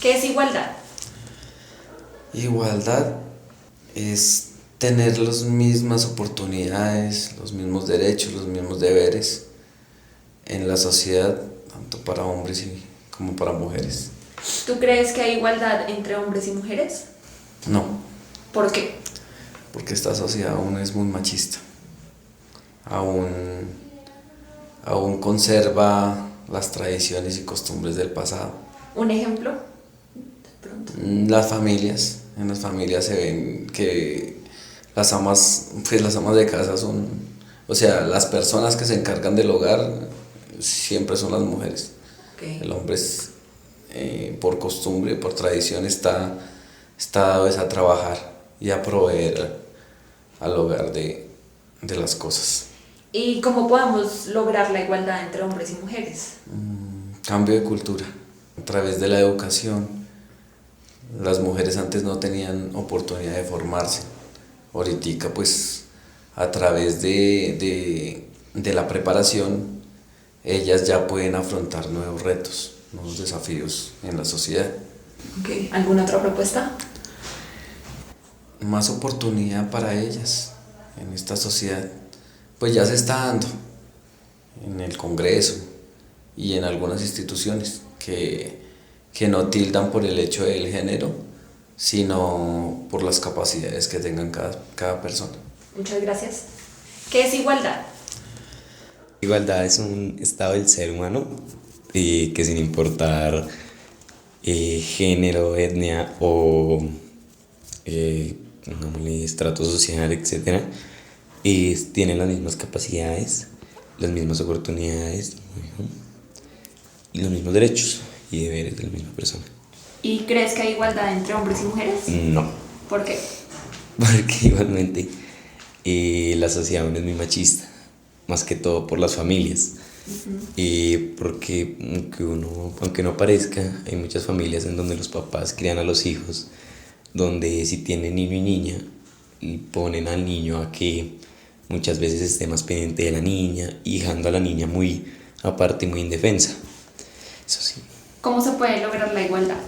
¿Qué es igualdad? Igualdad es tener las mismas oportunidades, los mismos derechos, los mismos deberes en la sociedad, tanto para hombres como para mujeres. ¿Tú crees que hay igualdad entre hombres y mujeres? No, ¿Por qué? porque esta sociedad aún es muy machista, aún, aún conserva las tradiciones y costumbres del pasado. ¿Un ejemplo? De pronto. En las familias se ven que las amas de casa son, o sea, las personas que se encargan del hogar siempre son las mujeres. Ok. El hombre es, por costumbre, por tradición, está dado es a trabajar y a proveer al hogar de las cosas. ¿Y cómo podemos lograr la igualdad entre hombres y mujeres? Cambio de cultura, a través de la educación. Las mujeres antes no tenían oportunidad de formarse. Ahorita, pues, a través de la preparación, ellas ya pueden afrontar nuevos retos, nuevos desafíos en la sociedad. Okay. ¿Alguna otra propuesta? Más oportunidad para ellas en esta sociedad, pues ya se está dando en el Congreso y en algunas instituciones que no tildan por el hecho del género, sino por las capacidades que tengan cada persona. Muchas gracias. ¿Qué es igualdad? Igualdad es un estado del ser humano que sin importar género, etnia o pongámosle estrato social, etcétera, tienen las mismas capacidades, las mismas oportunidades, bueno, y los mismos derechos y deberes de la misma persona. ¿Y crees que hay igualdad entre hombres y mujeres? No, ¿Por qué? porque igualmente la sociedad aún es muy machista, más que todo por las familias. Porque aunque no parezca, hay muchas familias en donde los papás crían a los hijos, donde si tienen niño y niña, y ponen al niño a que muchas veces esté más pendiente de la niña y dejando a la niña muy aparte, muy indefensa. Eso sí. ¿Cómo se puede lograr la igualdad?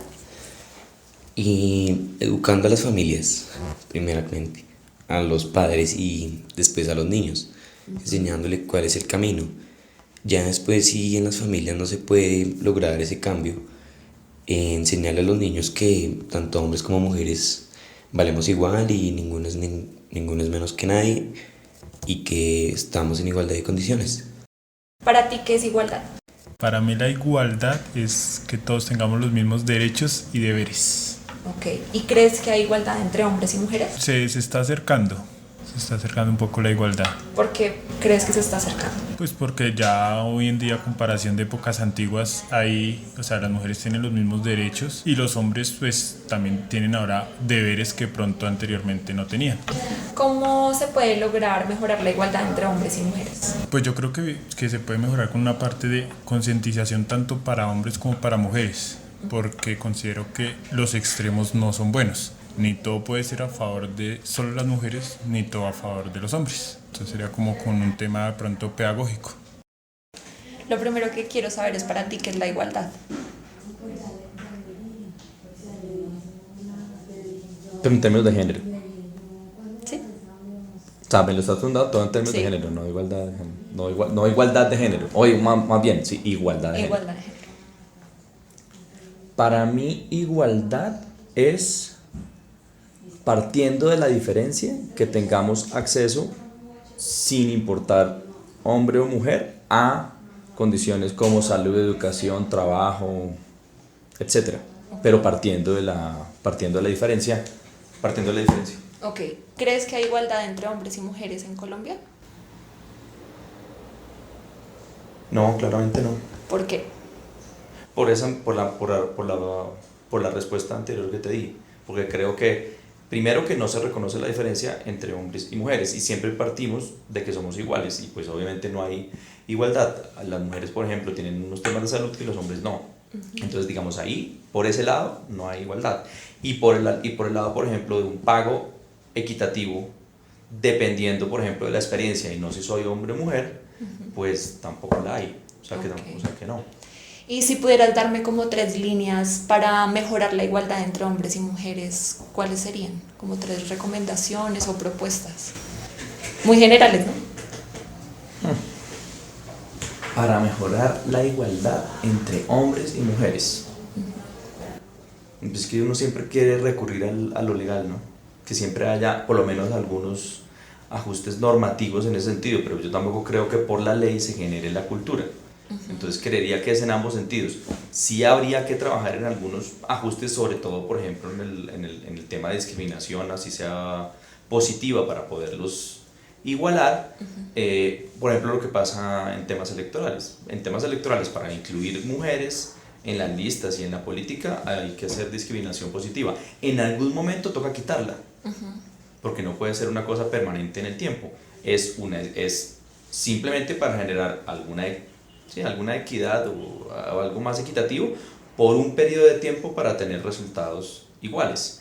Y educando a las familias, primeramente, a los padres y después a los niños, enseñándole cuál es el camino. Ya después, si en las familias no se puede lograr ese cambio, enseñarle a los niños que tanto hombres como mujeres valemos igual y ninguno es menos que nadie y que estamos en igualdad de condiciones. ¿Para ti qué es igualdad? Para mí la igualdad es que todos tengamos los mismos derechos y deberes. Ok. ¿Y crees que hay igualdad entre hombres y mujeres? Se está acercando un poco la igualdad. ¿Por qué crees que se está acercando? Pues porque ya hoy en día, a comparación de épocas antiguas, o sea, las mujeres tienen los mismos derechos y los hombres pues también tienen ahora deberes que pronto anteriormente no tenían. ¿Cómo se puede lograr mejorar la igualdad entre hombres y mujeres? Pues yo creo que se puede mejorar con una parte de concientización tanto para hombres como para mujeres, porque considero que los extremos no son buenos. Ni todo puede ser a favor de solo las mujeres, ni todo a favor de los hombres. Entonces sería como con un tema de pronto pedagógico. Lo primero que quiero saber es para ti qué es la igualdad. Pero en términos de género. ¿Sí? O sea, me lo estás preguntando todo en términos Sí. de género, no igualdad de género. No igualdad de género. Oye, más bien, sí, igualdad de género. Igualdad de género. Para mí, igualdad es partiendo de la diferencia que tengamos acceso, sin importar hombre o mujer, a condiciones como salud, educación, trabajo, etcétera. Pero partiendo de la diferencia. Ok. ¿Crees que hay igualdad entre hombres y mujeres en Colombia? No, claramente no. ¿Por qué? Por la respuesta anterior que te di, porque creo que primero que no se reconoce la diferencia entre hombres y mujeres y siempre partimos de que somos iguales y pues obviamente no hay igualdad. Las mujeres, por ejemplo, tienen unos temas de salud que los hombres no. Entonces, digamos, ahí, por ese lado, no hay igualdad. Y por el lado, por ejemplo, de un pago equitativo, dependiendo, por ejemplo, de la experiencia y no si soy hombre o mujer, pues tampoco la hay. O sea que no. Y si pudieras darme como 3 líneas para mejorar la igualdad entre hombres y mujeres, ¿cuáles serían? Como 3 recomendaciones o propuestas. Muy generales, ¿no? Para mejorar la igualdad entre hombres y mujeres. Es que uno siempre quiere recurrir a lo legal, ¿no? Que siempre haya por lo menos algunos ajustes normativos en ese sentido, pero yo tampoco creo que por la ley se genere la cultura. Entonces creería que es en ambos sentidos. Sí habría que trabajar en algunos ajustes, sobre todo, por ejemplo, en el tema de discriminación, así sea positiva, para poderlos igualar. Por ejemplo, lo que pasa en temas electorales. En temas electorales, para incluir mujeres en las listas y en la política, hay que hacer discriminación positiva. En algún momento toca quitarla, porque no puede ser una cosa permanente en el tiempo. Es simplemente para generar alguna equidad o algo más equitativo por un periodo de tiempo para tener resultados iguales.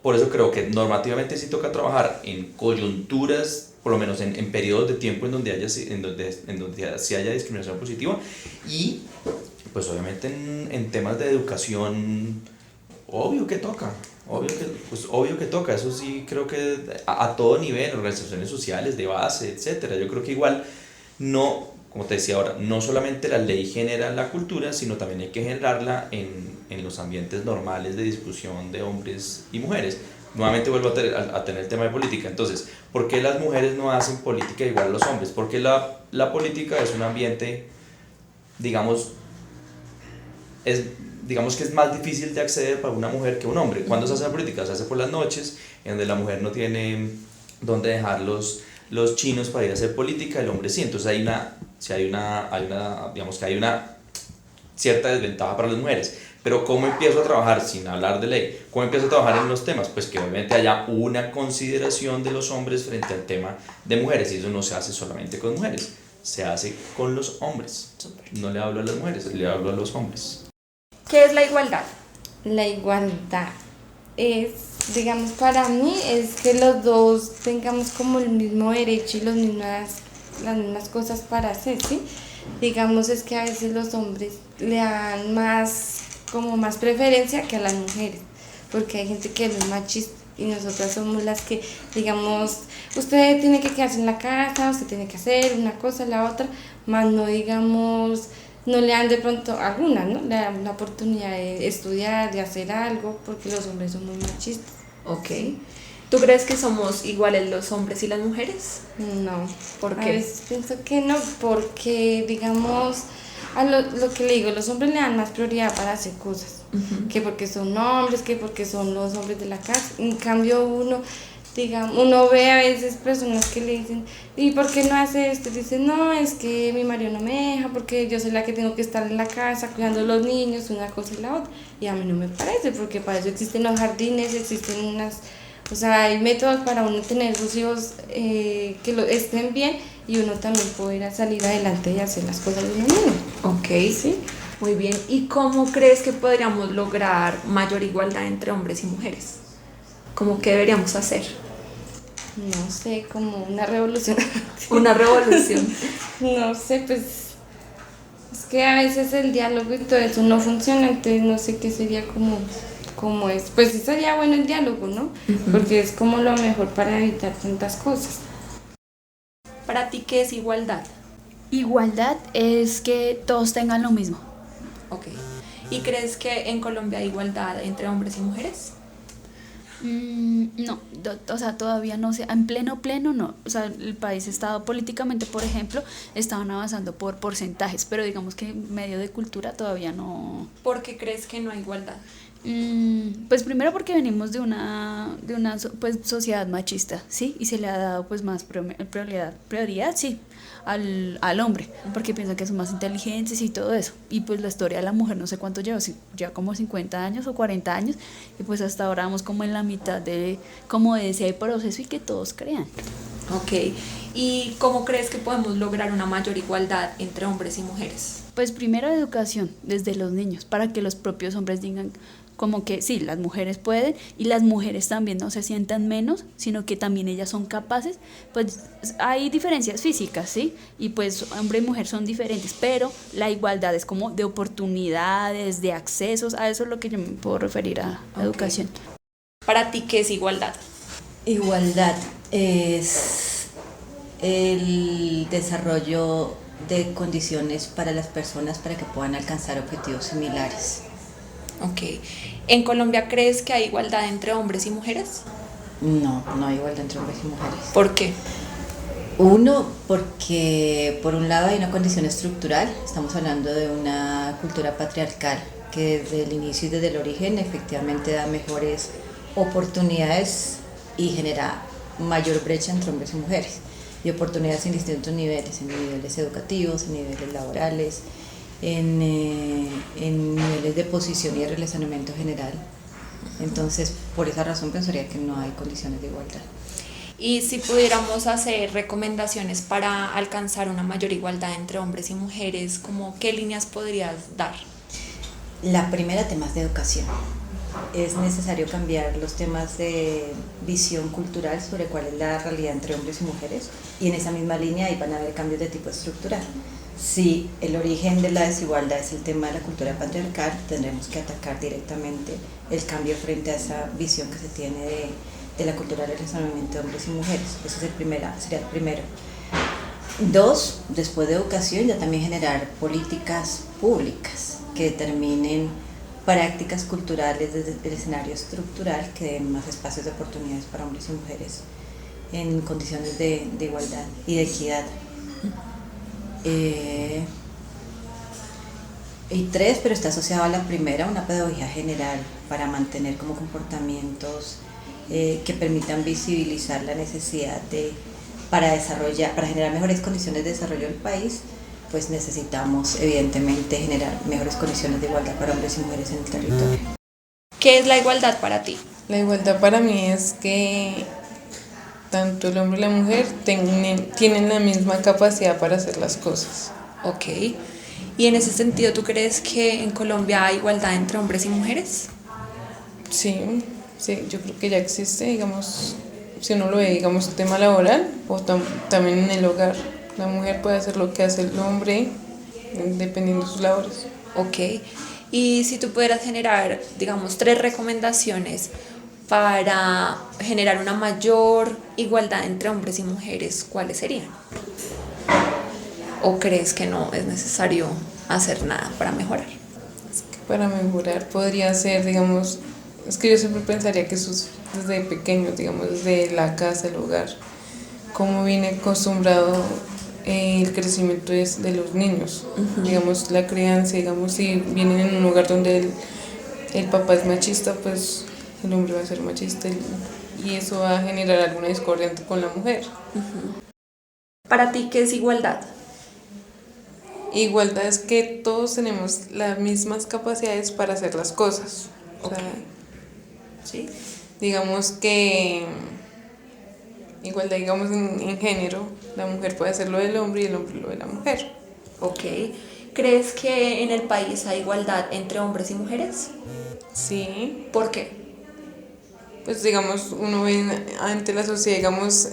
Por eso creo que normativamente sí toca trabajar en coyunturas, por lo menos en periodos de tiempo en donde sí haya discriminación positiva, y pues obviamente en temas de educación, obvio que toca, eso sí creo que a todo nivel, organizaciones sociales, de base, etcétera. Yo creo que igual no, como te decía ahora, no solamente la ley genera la cultura, sino también hay que generarla en los ambientes normales de discusión de hombres y mujeres. Nuevamente vuelvo a tener el tema de política. Entonces, ¿por qué las mujeres no hacen política igual a los hombres? Porque la política es un ambiente, digamos que es más difícil de acceder para una mujer que un hombre. ¿Cuándo se hace la política? Se hace por las noches, en donde la mujer no tiene dónde dejar los chinos para ir a hacer política, el hombre sí. Entonces hay una cierta desventaja para las mujeres. Pero ¿cómo empiezo a trabajar, sin hablar de ley? ¿Cómo empiezo a trabajar en los temas? Pues que obviamente haya una consideración de los hombres frente al tema de mujeres, y eso no se hace solamente con mujeres, se hace con los hombres. No le hablo a las mujeres, le hablo a los hombres. ¿Qué es la igualdad? La igualdad es, digamos, para mí es que los dos tengamos como el mismo derecho y las mismas cosas para hacer, ¿sí? Digamos, es que a veces los hombres le dan más preferencia que a las mujeres, porque hay gente que es machista y nosotras somos las que, digamos, usted tiene que quedarse en la casa, usted tiene que hacer una cosa, la otra, más no, digamos, no le dan de pronto algunas, ¿no? Le dan la oportunidad de estudiar, de hacer algo, porque los hombres son muy machistas. Ok. ¿Tú crees que somos iguales los hombres y las mujeres? No. ¿Por qué? A veces pienso que no, porque, digamos, a lo que le digo, los hombres le dan más prioridad para hacer cosas, que porque son hombres, que porque son los hombres de la casa. En cambio uno ve a veces personas que le dicen, ¿y por qué no hace esto? Dicen, no, es que mi marido no me deja, porque yo soy la que tengo que estar en la casa cuidando a los niños, una cosa y la otra. Y a mí no me parece, porque para eso existen los jardines, existen hay métodos para uno tener sus hijos que estén bien, y uno también poder salir adelante y hacer las cosas de uno mismo. Ok, sí, muy bien. ¿Y cómo crees que podríamos lograr mayor igualdad entre hombres y mujeres? ¿Cómo que deberíamos hacer? No sé, como una revolución. Una revolución. No sé, pues es que a veces el diálogo y todo eso no funciona, entonces no sé qué sería como es. Pues sí sería bueno el diálogo, ¿no? Porque es como lo mejor para evitar tantas cosas. ¿Para ti qué es igualdad? Igualdad es que todos tengan lo mismo. Ok. ¿Y crees que en Colombia hay igualdad entre hombres y mujeres? No, todavía no sé, en pleno no. O sea, el país estado políticamente, por ejemplo, estaban avanzando por porcentajes, pero digamos que en medio de cultura todavía no. ¿Por qué crees que no hay igualdad? Pues primero porque venimos de una pues sociedad machista, ¿sí? Y se le ha dado pues más prioridad, sí, al hombre, porque piensan que son más inteligentes y todo eso. Y pues la historia de la mujer no sé cuánto lleva como 50 años o 40 años, y pues hasta ahora vamos como en la mitad de ese proceso y que todos crean. Ok. ¿Y cómo crees que podemos lograr una mayor igualdad entre hombres y mujeres? Pues primero educación desde los niños, para que los propios hombres digan como que sí, las mujeres pueden y las mujeres también no se sientan menos, sino que también ellas son capaces, pues hay diferencias físicas, ¿sí? Y pues hombre y mujer son diferentes, pero la igualdad es como de oportunidades, de accesos, a eso es lo que yo me puedo referir a educación. Para ti, ¿qué es igualdad? Igualdad es el desarrollo de condiciones para las personas para que puedan alcanzar objetivos similares. Ok. ¿En Colombia crees que hay igualdad entre hombres y mujeres? No, no hay igualdad entre hombres y mujeres. ¿Por qué? Uno, porque por un lado hay una condición estructural, estamos hablando de una cultura patriarcal que desde el inicio y desde el origen efectivamente da mejores oportunidades y genera mayor brecha entre hombres y mujeres, y oportunidades en distintos niveles, en niveles educativos, en niveles laborales, en niveles de posición y de relacionamiento general. Entonces, por esa razón pensaría que no hay condiciones de igualdad. Y si pudiéramos hacer recomendaciones para alcanzar una mayor igualdad entre hombres y mujeres, ¿cómo qué líneas podrías dar? La primera, temas de educación. Es necesario cambiar los temas de visión cultural sobre cuál es la realidad entre hombres y mujeres, y en esa misma línea ahí van a haber cambios de tipo estructural. Si el origen de la desigualdad es el tema de la cultura patriarcal, tendremos que atacar directamente el cambio frente a esa visión que se tiene de la cultura del relacionamiento de hombres y mujeres. Ese sería el primero. Dos, después de educación, ya también generar políticas públicas que determinen prácticas culturales desde el escenario estructural que den más espacios de oportunidades para hombres y mujeres en condiciones de igualdad y de equidad. Y tres, pero está asociado a la primera, una pedagogía general para mantener como comportamientos que permitan visibilizar la necesidad para generar mejores condiciones de desarrollo del país, pues necesitamos evidentemente generar mejores condiciones de igualdad para hombres y mujeres en el territorio. ¿Qué es la igualdad para ti? La igualdad para mí es que tanto el hombre y la mujer tienen la misma capacidad para hacer las cosas. Ok. ¿Y en ese sentido tú crees que en Colombia hay igualdad entre hombres y mujeres? Sí, yo creo que ya existe, digamos, si uno lo ve, digamos, tema laboral o también en el hogar. La mujer puede hacer lo que hace el hombre dependiendo de sus labores. Ok. Y si tú pudieras generar, digamos, 3 recomendaciones para generar una mayor igualdad entre hombres y mujeres, ¿cuáles serían? ¿O crees que no es necesario hacer nada para mejorar? Para mejorar podría ser, digamos, es que yo siempre pensaría que eso es desde pequeños, digamos, desde la casa, el hogar, cómo viene acostumbrado el crecimiento de los niños, digamos, la crianza, digamos, si vienen en un hogar donde el papá es machista, pues el hombre va a ser machista y eso va a generar alguna discordia con la mujer. ¿Para ti qué es igualdad? Igualdad es que todos tenemos las mismas capacidades para hacer las cosas. O sea, ¿Sí? digamos que igualdad, digamos, en género, la mujer puede hacer lo del hombre y el hombre lo de la mujer. Ok. ¿Crees que en el país hay igualdad entre hombres y mujeres? Sí, ¿Por qué? pues digamos, uno ve ante la sociedad, digamos,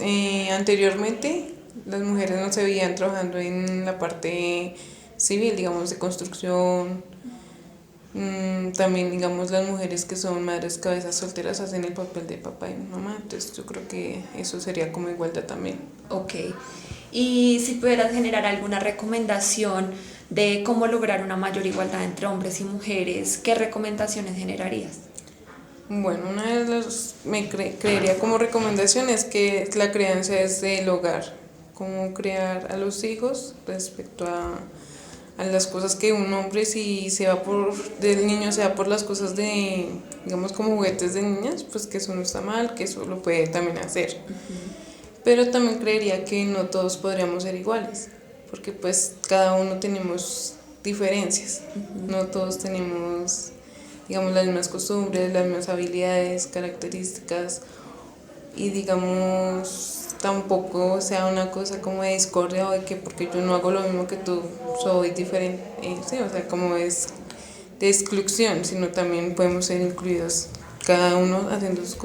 anteriormente las mujeres no se veían trabajando en la parte civil, digamos, de construcción. También, digamos, las mujeres que son madres cabezas solteras hacen el papel de papá y mamá, entonces yo creo que eso sería como igualdad también. Ok. Y si pudieras generar alguna recomendación de cómo lograr una mayor igualdad entre hombres y mujeres, ¿qué recomendaciones generarías? Bueno, una de las creería como recomendación es que la crianza es del hogar, cómo criar a los hijos respecto a las cosas que un hombre, si del niño se va por las cosas de, digamos, como juguetes de niñas, pues que eso no está mal, que eso lo puede también hacer. Pero también creería que no todos podríamos ser iguales, porque pues cada uno tenemos diferencias, no todos tenemos, digamos, las mismas costumbres, las mismas habilidades, características, y digamos, tampoco sea una cosa como de discordia o de que porque yo no hago lo mismo que tú soy diferente, sí, o sea, como es exclusión, sino también podemos ser incluidos cada uno haciendo sus cosas.